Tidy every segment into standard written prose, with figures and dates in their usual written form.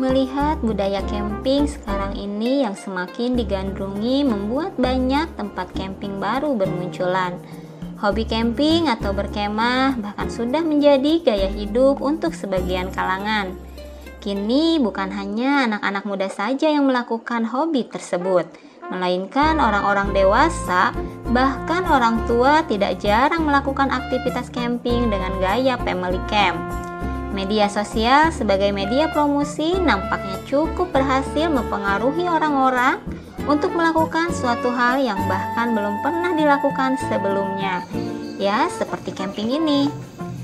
Melihat budaya camping sekarang ini yang semakin digandrungi membuat banyak tempat camping baru bermunculan. Hobi camping atau berkemah bahkan sudah menjadi gaya hidup untuk sebagian kalangan. Kini bukan hanya anak-anak muda saja yang melakukan hobi tersebut, melainkan orang-orang dewasa, bahkan orang tua tidak jarang melakukan aktivitas camping dengan gaya family camp. Media sosial sebagai media promosi nampaknya cukup berhasil mempengaruhi orang-orang untuk melakukan suatu hal yang bahkan belum pernah dilakukan sebelumnya. Ya, seperti camping ini.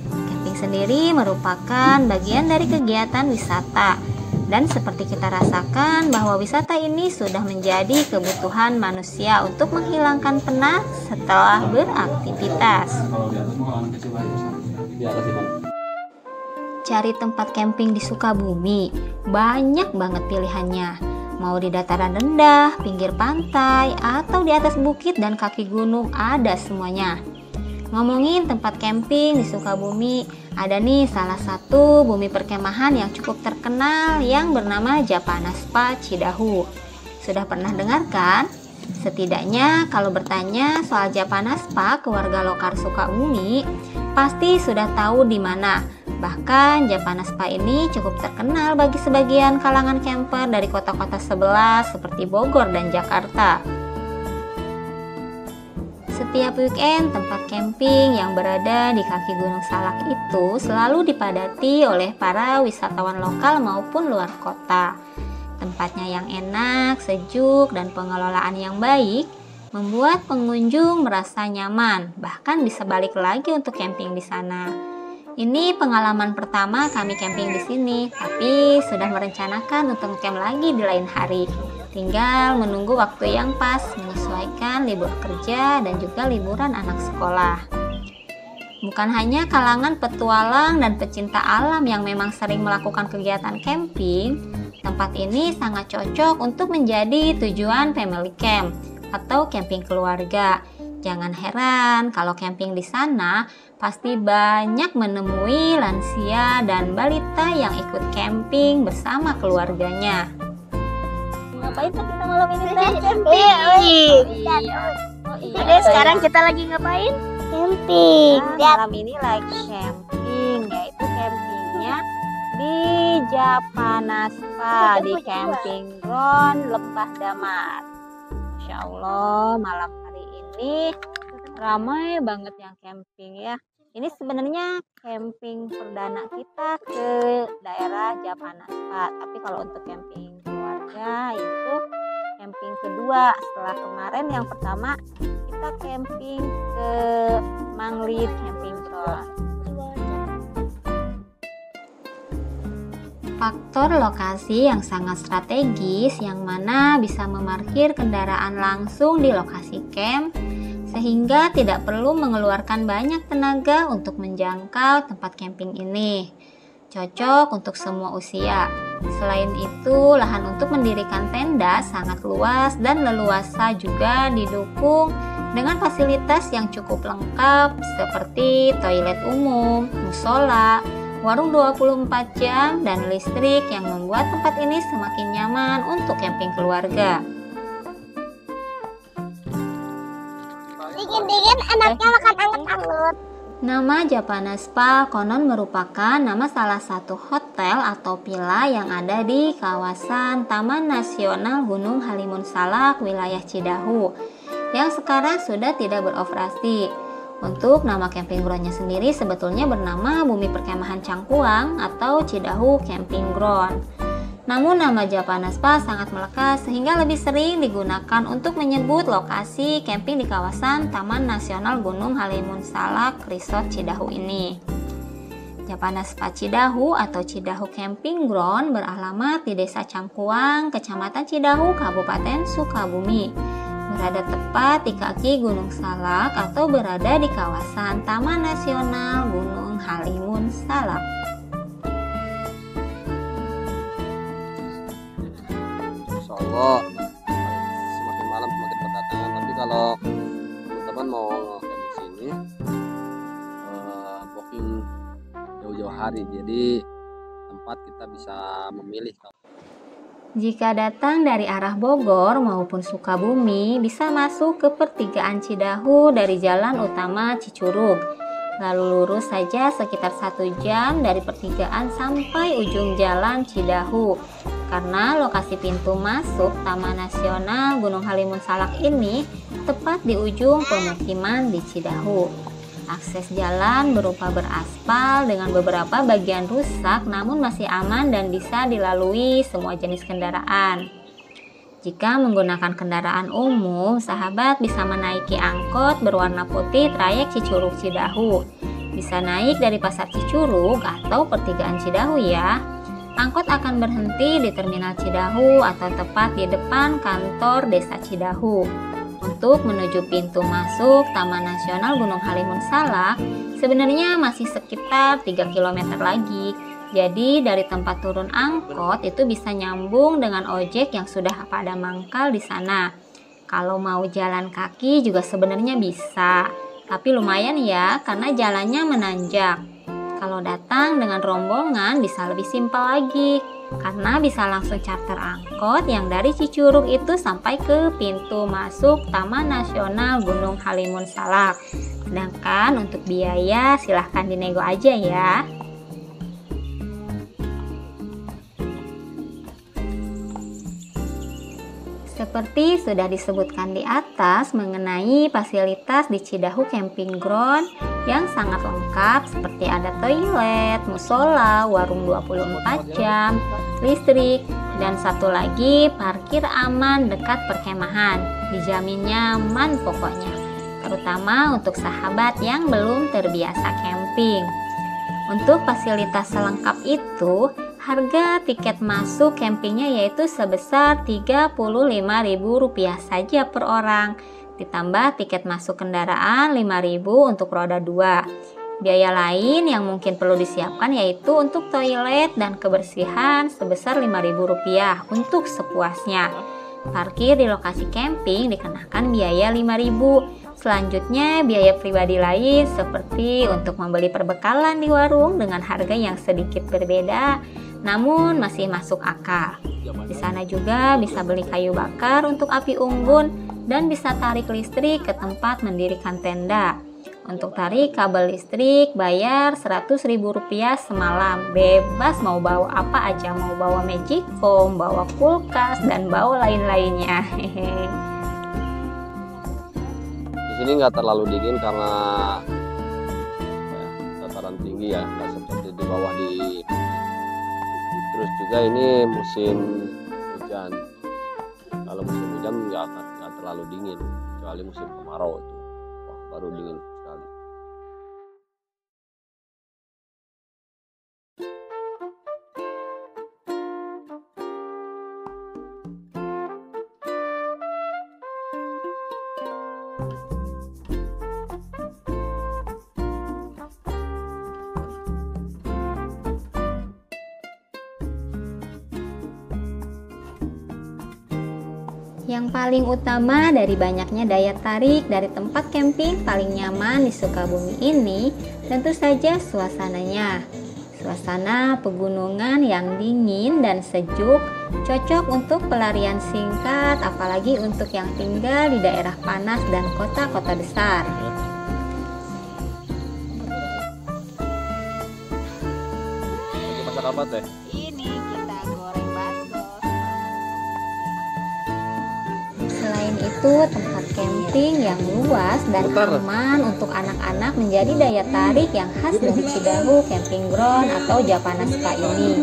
Camping sendiri merupakan bagian dari kegiatan wisata. Dan seperti kita rasakan bahwa wisata ini sudah menjadi kebutuhan manusia untuk menghilangkan penat setelah beraktivitas. Cari tempat camping di Sukabumi, banyak banget pilihannya. Mau di dataran rendah, pinggir pantai, atau di atas bukit dan kaki gunung, ada semuanya. Ngomongin tempat camping di Sukabumi, ada nih salah satu bumi perkemahan yang cukup terkenal yang bernama Japana Spa Cidahu. Sudah pernah dengar kan? Setidaknya kalau bertanya soal Japana Spa ke warga lokal Sukabumi, pasti sudah tahu di mana. Bahkan Japana Spa ini cukup terkenal bagi sebagian kalangan camper dari kota-kota sebelah seperti Bogor dan Jakarta. Setiap weekend tempat camping yang berada di kaki Gunung Salak itu selalu dipadati oleh para wisatawan lokal maupun luar kota. Tempatnya yang enak, sejuk, dan pengelolaan yang baik membuat pengunjung merasa nyaman, bahkan bisa balik lagi untuk camping di sana. Ini pengalaman pertama kami camping di sini, tapi sudah merencanakan untuk camp lagi di lain hari. Tinggal menunggu waktu yang pas, menyesuaikan libur kerja dan juga liburan anak sekolah. Bukan hanya kalangan petualang dan pecinta alam yang memang sering melakukan kegiatan camping, tempat ini sangat cocok untuk menjadi tujuan family camp atau camping keluarga. Jangan heran kalau camping di sana pasti banyak menemui lansia dan balita yang ikut camping bersama keluarganya. Ngapain tuh kita malam ini teh? Camping. Jadi sekarang kita lagi ngapain? Camping. Malam ini lagi camping, yaitu campingnya di Japana Spa di camping ground Lembah Damar. Masya Allah, malam hari ini ramai banget yang camping ya. Ini sebenarnya camping perdana kita ke daerah Japana Spa. Tapi kalau untuk camping keluarga itu camping kedua setelah kemarin yang pertama kita camping ke Manglit Camping Ground. Faktor lokasi yang sangat strategis yang mana bisa memarkir kendaraan langsung di lokasi camp sehingga tidak perlu mengeluarkan banyak tenaga untuk menjangkau tempat camping ini. Cocok untuk semua usia. Selain itu, lahan untuk mendirikan tenda sangat luas dan leluasa juga didukung dengan fasilitas yang cukup lengkap seperti toilet umum, musola, warung 24 jam, dan listrik yang membuat tempat ini semakin nyaman untuk camping keluarga. Dingin-dingin anaknya makan anget-anget. Nama Japana Spa konon merupakan nama salah satu hotel atau villa yang ada di kawasan Taman Nasional Gunung Halimun Salak, wilayah Cidahu. yang sekarang sudah tidak beroperasi. Untuk nama camping groundnya sendiri sebetulnya bernama Bumi Perkemahan Cangkuang atau Cidahu Camping Ground. Namun nama Japanaspa sangat melekat sehingga lebih sering digunakan untuk menyebut lokasi camping di kawasan Taman Nasional Gunung Halimun Salak Resort Cidahu ini. Japanaspa Cidahu atau Cidahu Camping Ground beralamat di Desa Cangkuang, Kecamatan Cidahu, Kabupaten Sukabumi. Berada tepat di kaki Gunung Salak atau berada di kawasan Taman Nasional Gunung Halimun Salak. Insya Allah semakin malam semakin berdatangan. Tapi kalau teman-teman mau ngecamp di sini, booking jauh-jauh hari, jadi tempat kita bisa memilih. Jika datang dari arah Bogor maupun Sukabumi, bisa masuk ke pertigaan Cidahu dari jalan utama Cicurug. Lalu lurus saja sekitar 1 jam dari pertigaan sampai ujung jalan Cidahu. Karena lokasi pintu masuk Taman Nasional Gunung Halimun Salak ini tepat di ujung pemukiman di Cidahu. Akses jalan berupa beraspal dengan beberapa bagian rusak namun masih aman dan bisa dilalui semua jenis kendaraan. Jika menggunakan kendaraan umum, sahabat bisa menaiki angkot berwarna putih trayek Cicurug Cidahu. Bisa naik dari Pasar Cicurug atau pertigaan Cidahu ya. Angkot akan berhenti di Terminal Cidahu atau tepat di depan kantor Desa Cidahu. Untuk menuju pintu masuk Taman Nasional Gunung Halimun Salak sebenarnya masih sekitar 3 km lagi. Jadi dari tempat turun angkot itu bisa nyambung dengan ojek yang sudah pada mangkal di sana. Kalau mau jalan kaki juga sebenarnya bisa, tapi lumayan ya karena jalannya menanjak. Kalau datang dengan rombongan bisa lebih simpel lagi, karena bisa langsung charter angkot yang dari Cicurug itu sampai ke pintu masuk Taman Nasional Gunung Halimun Salak. Sedangkan untuk biaya silahkan dinego aja ya. Seperti sudah disebutkan di atas mengenai fasilitas di Cidahu Camping Ground yang sangat lengkap seperti ada toilet, musola, warung 24 jam, listrik, dan satu lagi parkir aman dekat perkemahan. Dijamin nyaman pokoknya, terutama untuk sahabat yang belum terbiasa camping. Untuk fasilitas selengkap itu, harga tiket masuk campingnya yaitu sebesar Rp35.000 saja per orang. Ditambah tiket masuk kendaraan Rp5.000 untuk roda 2. Biaya lain yang mungkin perlu disiapkan yaitu untuk toilet dan kebersihan sebesar Rp5.000 untuk sepuasnya. Parkir di lokasi camping dikenakan biaya Rp5.000. Selanjutnya biaya pribadi lain seperti untuk membeli perbekalan di warung dengan harga yang sedikit berbeda namun masih masuk akal. Di sana juga bisa beli kayu bakar untuk api unggun dan bisa tarik listrik ke tempat mendirikan tenda. Untuk tarik kabel listrik bayar Rp100.000 semalam. Bebas mau bawa apa aja, mau bawa magic foam, bawa kulkas, dan bawa lain-lainnya. Di sini nggak terlalu dingin karena dataran tinggi ya, nggak seperti di bawah di. Terus juga ini musim hujan. Kalau musim hujan nggak terlalu dingin, kecuali musim kemarau itu. Wah, baru dingin sekali. Yang paling utama dari banyaknya daya tarik dari tempat camping paling nyaman di Sukabumi ini tentu saja suasananya. Suasana pegunungan yang dingin dan sejuk cocok untuk pelarian singkat apalagi untuk yang tinggal di daerah panas dan kota-kota besar. Masak apa teh? Ini kita goreng bakso. Selain itu, tempat camping yang luas dan aman untuk anak-anak menjadi daya tarik yang khas dari Cidahu Camping Ground atau Japana Spa ini.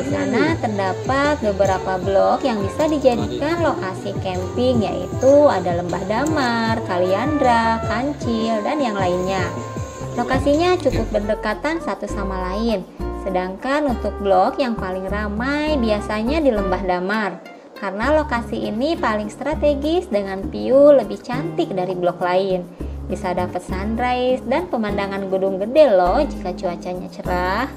Di sana terdapat beberapa blok yang bisa dijadikan lokasi camping, yaitu ada Lembah Damar, Kaliandra, Kancil, dan yang lainnya. Lokasinya cukup berdekatan satu sama lain. Sedangkan untuk blok yang paling ramai biasanya di Lembah Damar, karena lokasi ini paling strategis dengan view lebih cantik dari blok lain. Bisa dapat sunrise dan pemandangan gunung gede loh jika cuacanya cerah.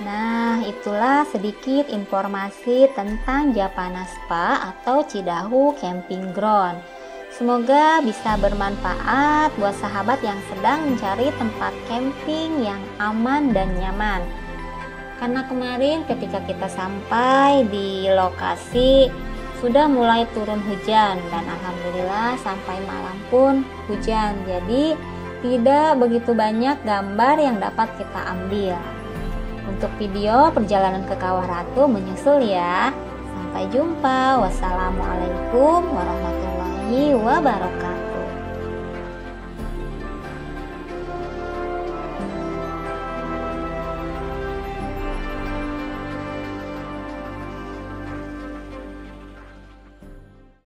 Nah, itulah sedikit informasi tentang Japana Spa atau Cidahu Camping Ground. Semoga bisa bermanfaat buat sahabat yang sedang mencari tempat camping yang aman dan nyaman. Karena kemarin ketika kita sampai di lokasi sudah mulai turun hujan dan alhamdulillah sampai malam pun hujan. Jadi tidak begitu banyak gambar yang dapat kita ambil. Untuk video perjalanan ke Kawah Ratu menyusul ya. Sampai jumpa. Wassalamualaikum warahmatullahi wabarakatuh.